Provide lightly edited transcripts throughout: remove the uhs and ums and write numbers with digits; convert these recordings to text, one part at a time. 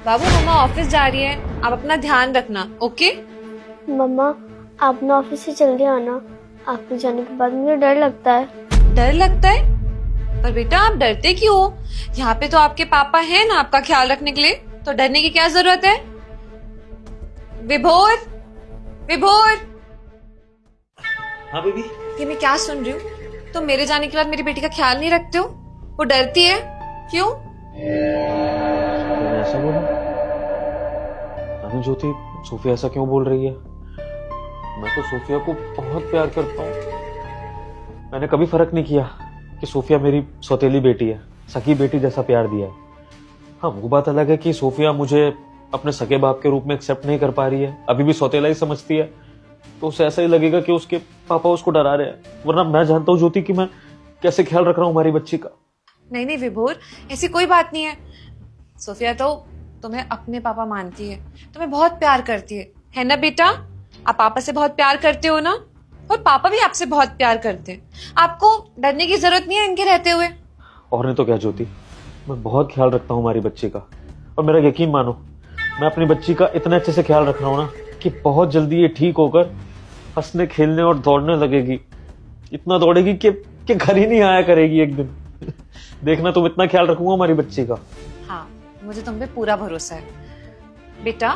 बाबू मम्मा office जा रही है, आप अपना ध्यान रखना, ओके? मम्मा आप ना ऑफिस से जल्दी आना, आपके जाने के बाद मुझे डर लगता है। डर लगता है? पर बेटा आप डरते क्यों हो? यहाँ पे तो आपके पापा हैं ना आपका ख्याल रखने के लिए, तो डरने की क्या जरूरत है? विभोर, विभोर! हाँ बेबी। ये मैं क्या सुन रही हूँ? तो मेरे जाने के बाद मेरी बेटी का ख्याल नहीं रखते हो? वो डरती है, क्यों? मैंने ऐसा बोला? अरे ज्योति, सोफिया ऐसा क्यों बोल रही है? मैं तो सोफिया को बहुत प्यार करता हूँ। मैंने कभी फर्क नहीं किया कि सोफिया मेरी सौतेली बेटी है, सगी बेटी जैसा प्यार दिया है। हाँ, वो बात अलग है कि सोफिया मुझे अपने सगे बाप के रूप में एक्सेप्ट नहीं कर पा रही है, अभी भी सौतेला ही समझती है, तो उसे ऐसा ही लगेगा कि उसके पापा उसको डरा रहे हैं। वरना मैं जानता हूँ ज्योति कि मैं कैसे ख्याल रख रहा हूँ हमारी बच्ची का। नहीं नहीं विभोर, ऐसी कोई बात नहीं है। सोफिया तो तुम्हें अपने पापा मानती है, तुम्हें बहुत प्यार करती है ना बेटा? आप पापा से बहुत प्यार करते हो ना, और पापा भी आपसे बहुत प्यार करते हैं। आपको डरने की जरूरत नहीं है इनके रहते हुए। और नहीं तो क्या ज्योति, मैं बहुत ख्याल रखता हूँ हमारी बच्ची का, और मेरा यकीन मानो मैं अपनी बच्ची का इतने अच्छे से ख्याल रख रहा हूँ ना कि बहुत जल्दी ये ठीक होकर हंसने खेलने और दौड़ने लगेगी। इतना दौड़ेगी कि घर ही नहीं आया करेगी एक दिन। देखना, तुम इतना ख्याल रखूंगा हमारी बच्ची का। हाँ, मुझे तुम पे पूरा भरोसा है। बेटा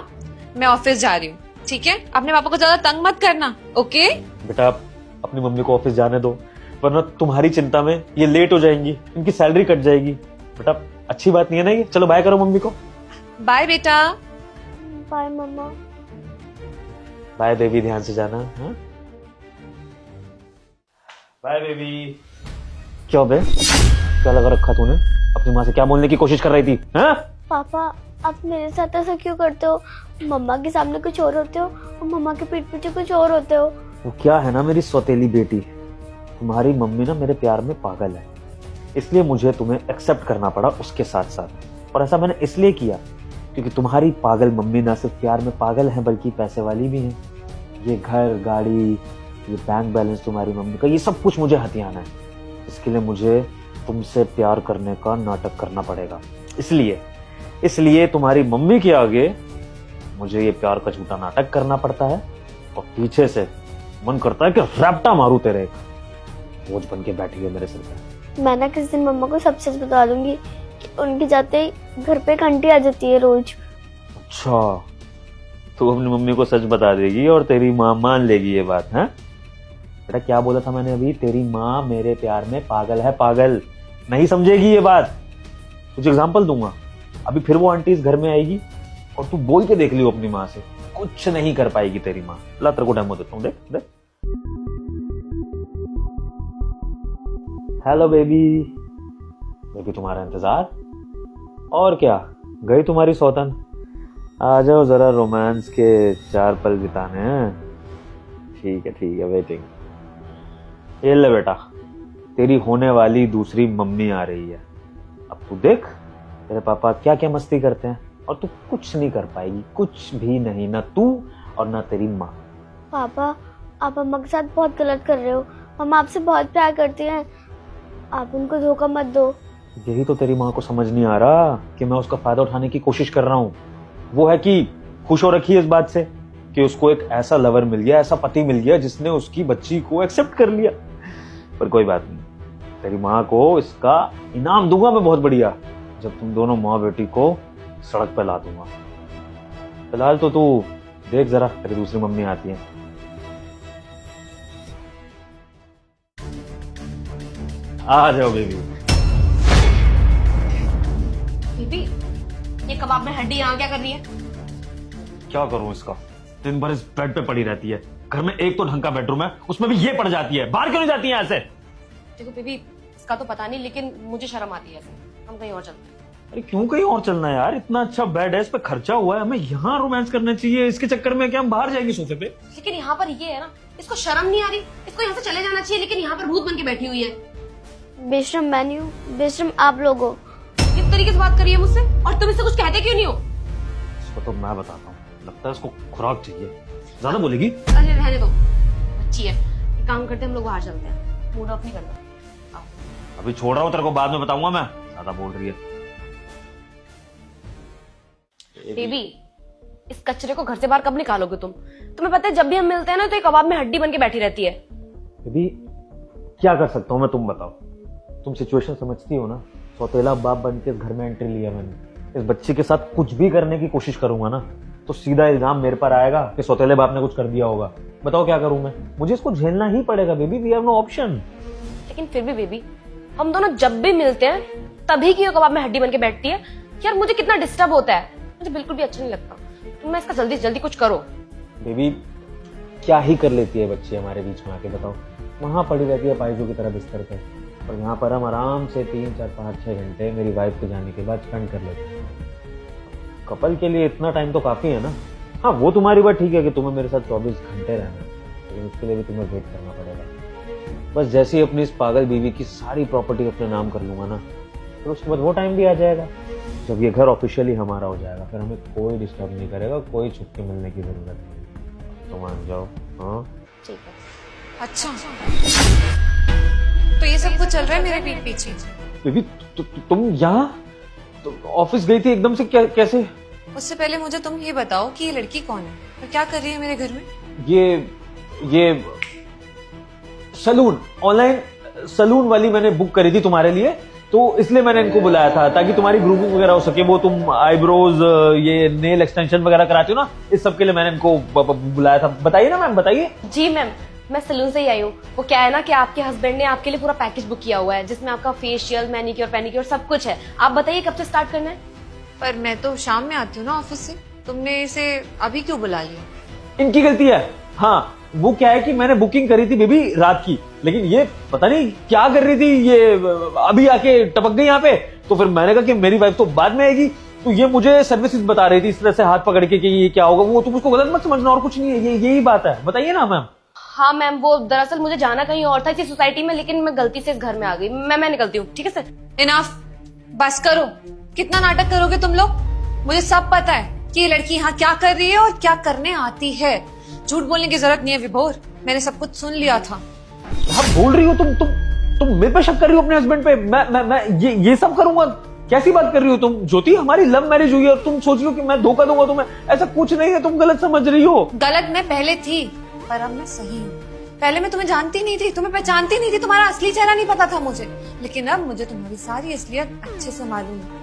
मैं ऑफिस जा रही हूँ, ठीक है? अपने पापा को ज्यादा तंग मत करना, ओके? बेटा आप अपनी मम्मी को ऑफिस जाने दो, वरना तुम्हारी चिंता में ये लेट हो जाएंगी, इनकी सैलरी कट जाएगी। बेटा अच्छी बात नहीं है ना ये। चलो बाय करो मम्मी को। बाय बेटा। बाय मम्मा। बाय बेबी, ध्यान से जाना। हाँ बाय बेबी। क्या बे, क्या लगा रखा तूने? अपनी माँ से क्या बोलने की कोशिश कर रही थी? हाँ? पापा आप मेरे साथ ऐसा क्यों करते हो? मम्मा के सामने कुछ और होते हो और मम्मा के पीठ पीछे कुछ और होते हो। वो क्या है ना, मेरी सौतेली बेटी, तुम्हारी मम्मी ना मेरे प्यार में पागल है, इसलिए मुझे तुम्हें एक्सेप्ट करना पड़ा उसके साथ साथ। और ऐसा मैंने इसलिए किया क्योंकि तुम्हारी पागल मम्मी ना सिर्फ प्यार में पागल है बल्कि पैसे वाली भी है। ये घर, गाड़ी, ये बैंक बैलेंस तुम्हारी मम्मी का, ये सब कुछ मुझे हथियाना है। इसके लिए मुझे तुमसे प्यार करने का नाटक करना पड़ेगा। इसलिए तुम्हारी मम्मी के आगे मुझे ये प्यार का झूठा नाटक करना पड़ता है, और पीछे से मन करता है कि रैप्टा मारूं तेरे, बोझ बन के बैठी है मेरे सिर पे। मैं ना किस दिन मम्मा को सब सच बता दूंगी कि उनके जाते ही घर पे एक आंटी आ जाती है रोज। अच्छा, तू अपनी मम्मी को सच बता देगी और तेरी माँ मान लेगी ये बात? है बेटा, क्या बोला था मैंने अभी? तेरी माँ मेरे प्यार में पागल है, पागल। नहीं समझेगी ये बात। तुझे एग्जांपल दूंगा, अभी फिर वो आंटी इस घर में आएगी और तू बोल के देख लियो अपनी माँ से, कुछ नहीं कर पाएगी तेरी माँ। ला तेरे को डेमो देता हूँ, देख देख। Hello baby. बेबी तुम्हारा इंतजार। और क्या, गई तुम्हारी सौतन? आ जाओ जरा रोमांस के 4 पल बिताने हैं। ठीक है वेटिंग। ये ले बेटा, तेरी होने वाली दूसरी मम्मी आ रही है। अब तू देख तेरे पापा क्या क्या मस्ती करते हैं, और तू कुछ नहीं कर पाएगी, कुछ भी नहीं, ना तू और ना तेरी माँ। पापा आप मम्मा के साथ बहुत गलत कर रहे हो। मम्मा आपसे बहुत प्यार करती हैं, आप उनको धोखा मत दो। यही तो तेरी माँ को समझ नहीं आ रहा कि मैं उसका फायदा उठाने की कोशिश कर रहा हूँ। वो है कि खुश हो रखी है इस बात से कि उसको एक ऐसा लवर मिल गया, ऐसा पति मिल गया जिसने उसकी बच्ची को एक्सेप्ट कर लिया। पर कोई बात नहीं, तेरी माँ को इसका इनाम दूंगा मैं बहुत बढ़िया, जब तुम दोनों माँ बेटी को सड़क पे ला दूंगा। फिलहाल तो तू देख जरा, तेरी दूसरी मम्मी आती है। आ जाओ बेबी। बेबी, ये कबाब में हड्डी यहाँ क्या कर रही है? क्या करूं इसका, दिन भर इस बेड पे पड़ी रहती है। घर में एक तो ढंग का बेडरूम है, उसमें भी ये पड़ जाती है। बाहर क्यों नहीं जाती है यहाँ से? देखो बेबी, इसका तो पता नहीं, लेकिन मुझे शर्म आती है ऐसे। हम कहीं और चलते हैं। अरे क्यों कहीं और चलना है यार? इतना अच्छा बेड है, इस पे खर्चा हुआ है, हमें यहाँ रोमांस करना चाहिए। इसके चक्कर में क्या हम बाहर जाएंगे सोफे पे? लेकिन यहाँ पर ये है ना, इसको शर्म नहीं आ रही, इसको यहाँ से चले जाना चाहिए, लेकिन यहाँ पर भूत बन के बैठी हुई है। बेशरम मैं नहीं हूँ, बेशरम आप लोग हो। किस तरीके से बात करी है मुझसे, और तुम इससे कुछ कहते क्यों नहीं हो? इसको तो मैं बताता हूँ, लगता है इसको खुराक चाहिए। ज्यादा बोलेगी? अरे रहने दो, अच्छी है। एक काम करते हैं, हम लोग बाहर चलते हैं, मूड ऑफ नहीं करना। अभी छोड़ रहा हूँ तेरे को, बाद में बताऊंगा मैं। ज्यादा बोल रही है। बेबी, इस कचरे को घर से बाहर कब निकालोगे तुम? तुम्हें पता है जब भी हम मिलते हैं ना तो ये कबाब में हड्डी बन के बैठी रहती है। बेबी क्या कर सकता हूँ मैं, तुम बताओ। तुम सिचुएशन समझती हो ना। सौतेला बाप बन के इस घर में एंट्री लिया मैंने। इस बच्ची के साथ कुछ भी करने की कोशिश करूंगा ना तो सीधा इल्जाम मेरे पर आएगा कि सौतेले बाप ने कुछ कर दिया होगा। बताओ क्या करूं मैं? मुझे इसको झेलना ही पड़ेगा baby, we have no option. लेकिन फिर भी बेबी, हम दोनों जब भी मिलते हैं तभी की ये कबाब में हड्डी बन के बैठती है। यार मुझे कितना डिस्टर्ब होता है, मुझे बिल्कुल भी अच्छा नहीं लगता। तुम इसका जल्दी से जल्दी कुछ करो। बेबी क्या ही कर लेती है बच्ची हमारे बीच में आके, बताओ। वहां पड़ी रहती है पाइजों की तरह बिस्तर पे, और यहाँ पर हम आराम से 3, 4, 5, 6 घंटे मेरी वाइफ के जाने के बाद स्पेंड कर लेते हैं। कपल के लिए इतना टाइम तो काफी है ना। हाँ वो तुम्हारी बात ठीक है कि तुम्हें मेरे साथ 24 घंटे रहना है, लेकिन उसके लिए भी तुम्हें वेट करना पड़ेगा। बस जैसे ही अपनी इस पागल बीवी की सारी प्रॉपर्टी अपने नाम कर लूंगा ना, फिर उसके बाद वो टाइम भी आ जाएगा जब ये घर ऑफिशियली हमारा हो जाएगा। फिर हमें कोई डिस्टर्ब नहीं करेगा, कोई छुट्टी मिलने की जरूरत नहीं। तो मान जाओ। हाँ ठीक है। अच्छा तो ये सब कुछ चल रहा है मेरे पीठ पीछे। बेबी तुम यहाँ तो ऑफिस गई थी एकदम से, कैसे? उससे पहले मुझे तुम ये बताओ कि ये लड़की कौन है और क्या कर रही है मेरे घर में? ये सलून, ऑनलाइन सलून वाली मैंने बुक करी थी तुम्हारे लिए, तो इसलिए मैंने इनको बुलाया था ताकि तुम्हारी ग्रूमिंग वगैरह हो सके। वो तुम आईब्रोज, ये नेल एक्सटेंशन वगैरह कराती हो ना, इस सब के लिए मैंने इनको बुलाया था। बताइए ना मैम, बताइए। जी मैम, मैं सलून से ही आई हूँ। वो क्या है ना कि आपके हस्बैंड ने आपके लिए पूरा पैकेज बुक किया हुआ है जिसमें आपका फेशियल, मैनिक्योर, पेनिक्योर सब कुछ है। आप बताइए कब से स्टार्ट करना है? पर मैं तो शाम में आती हूँ ना ऑफिस से, तुमने इसे अभी क्यों बुला लिया? इनकी गलती है। हाँ वो क्या है कि मैंने बुकिंग करी थी बेबी रात की, लेकिन ये पता नहीं क्या कर रही थी, ये अभी आके टपक गई यहाँ पे। तो फिर मैंने कहा कि मेरी वाइफ तो बाद में आएगी, तो ये मुझे सर्विसेज बता रही थी इस तरह से हाथ पकड़ के कि ये क्या होगा वो। तुम उसको गलत मत समझना, और कुछ नहीं है, ये यही बात है। बताइए ना मैम। हाँ मैम, वो दरअसल मुझे जाना कहीं और था इसी सोसाइटी में, लेकिन मैं गलती से इस घर में आ गई। मैं निकलती हूँ। ठीक है सर? इनफ, बस करो। कितना नाटक करोगे तुम लोग? मुझे सब पता है कि ये लड़की यहाँ क्या कर रही है और क्या करने आती है। झूठ बोलने की जरूरत नहीं है विभोर, मैंने सब कुछ सुन लिया था। क्या बोल रही हो तुम मेरे पे शक कर रही हो अपने हस्बैंड पे? मैं ये सब करूंगा? कैसी बात कर रही हो तुम ज्योति? हमारी लव मैरिज हुई है और तुम सोच रही हो कि मैं धोखा दूंगा तुम्हें? ऐसा कुछ नहीं है, तुम गलत समझ रही हो। गलत मैं पहले थी, पर अब मैं सही हूँ। पहले मैं तुम्हें जानती नहीं थी, तुम्हें पहचानती नहीं थी, तुम्हारा असली चेहरा नहीं पता था मुझे। लेकिन अब मुझे तुम्हारी सारी असलियत अच्छे से मालूम है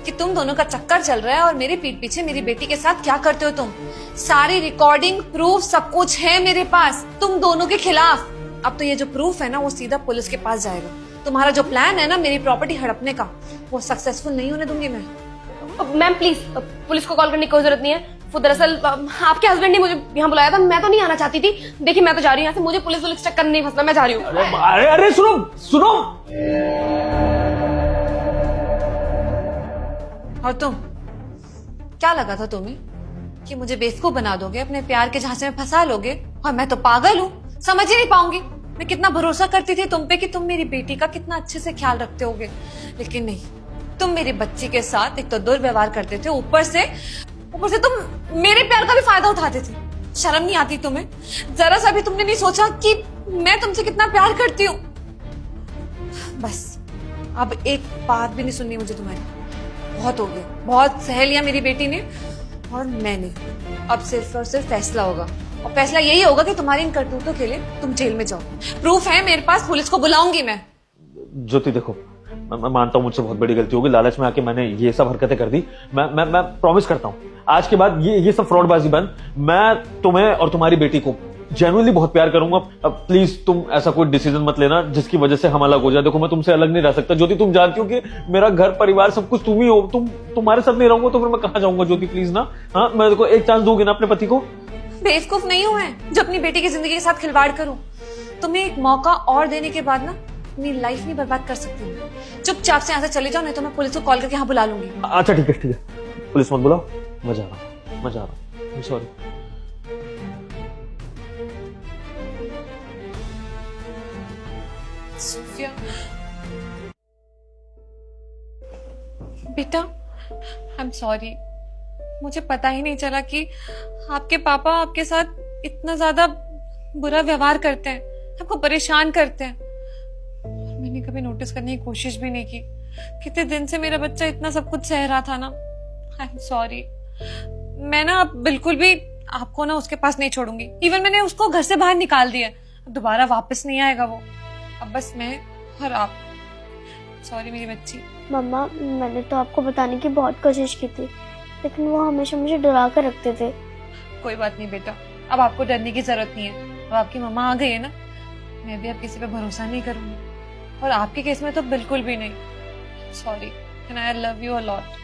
कि तुम दोनों का चक्कर चल रहा है और मेरे पीठ पीछे मेरी बेटी के साथ क्या करते हो तुम। सारी रिकॉर्डिंग, प्रूफ सब कुछ है मेरे पास तुम दोनों के खिलाफ। अब तो ये जो प्रूफ है ना वो सीधा पुलिस के पास जाएगा। तुम्हारा जो प्लान है ना मेरी प्रॉपर्टी हड़पने का, वो सक्सेसफुल नहीं होने दूंगी मैं। मैम प्लीज, पुलिस को कॉल करने की कोई जरूरत नहीं है। वो दरअसल आपके हस्बैंड ने मुझे यहाँ बुलाया था, मैं तो नहीं आना चाहती थी। देखिए मैं तो जा रही हूँ यहाँ से, मुझे पुलिस चक्कर नहीं फंसना, मैं जा रही हूँ। अरे सुनो। और तुम क्या लगा था तुम्हें कि मुझे बेवकूफ बना दोगे, अपने प्यार के झांसे में फंसा लोगे? और मैं तो पागल हूँ, समझ ही नहीं पाऊंगी। मैं कितना भरोसा करती थी तुम पे कि तुम मेरी बेटी का कितना अच्छे से ख्याल रखते होगे, लेकिन नहीं। तुम मेरी बच्ची के साथ एक तो दुर्व्यवहार करते थे, ऊपर से तुम मेरे प्यार का भी फायदा उठाते थे। शर्म नहीं आती तुम्हें? जरा सा भी तुमने नहीं सोचा कि मैं तुमसे कितना प्यार करती हूँ? बस अब एक बात भी नहीं सुननी मुझे तुम्हारी। बहुत हो गया, बहुत सह लिया मेरी बेटी ने और मैंने। अब सिर्फ और सिर्फ फैसला होगा, और फैसला यही होगा कि तुम्हारी इन करतूतों के लिए तुम जेल में जाओ। प्रूफ है मेरे पास, पुलिस को बुलाऊंगी मैं। ज्योति देखो, मैं मानता हूँ मुझसे बहुत बड़ी गलती होगी, लालच में आके मैंने ये सब हरकतें कर दी। मैं प्रॉमिस करता हूँ आज के बाद ये सब फ्रॉडबाजी बंद। मैं तुम्हें और तुम्हारी बेटी को जेन्युइनली बहुत प्यार करूंगा। अब प्लीज तुम ऐसा कोई डिसीजन मत लेना जिसकी वजह से हम अलग हो जाए। देखो मैं तुमसे अलग नहीं रह सकता ज्योति, तुम जानती हो कि मेरा घर परिवार सब कुछ तुम ही हो। तुम्हारे साथ नहीं रहूंगा तो फिर मैं कहाँ जाऊंगा ज्योति? प्लीज ना। हाँ मैं देखो एक चांस दोगे ना अपने पति को? बेवकूफ नहीं हूं मैं जो अपनी बेटी की जिंदगी के साथ खिलवाड़ करूं। तुम्हें एक मौका और देने के बाद ना अपनी लाइफ नहीं बर्बाद कर सकती हूँ। चुपचाप से यहाँ से चले जाओ, नहीं तो मैं पुलिस को कॉल करके यहाँ बुला लूंगी। अच्छा ठीक है, पुलिस मत बुलाओ, मैं जा रहा हूँ। सॉरी। सोफिया बेटा, आई एम सॉरी। मुझे पता ही नहीं चला कि आपके पापा आपके साथ इतना ज्यादा बुरा व्यवहार करते हैं, आपको परेशान करते हैं। मैंने कभी नोटिस करने की कोशिश भी नहीं की। कितने दिन से मेरा बच्चा इतना सब कुछ सह रहा था ना। I am sorry. मैं ना अब बिल्कुल भी आपको ना उसके पास नहीं छोड़ूंगी। इवन मैंने उसको घर से बाहर निकाल दिया, अब दोबारा वापस नहीं आएगा वो। अब बस मैं और आप। सॉरी मेरी बच्ची। मम्मा, मैंने तो आपको बताने की बहुत कोशिश की थी, लेकिन वो हमेशा मुझे डरा कर रखते थे। कोई बात नहीं बेटा, अब आपको डरने की जरूरत नहीं है। अब आपकी मम्मा आ गई है ना, मैं भी अब किसी पे भरोसा नहीं करूंगी, और आपके केस में तो बिल्कुल भी नहीं। Sorry and I love you a lot.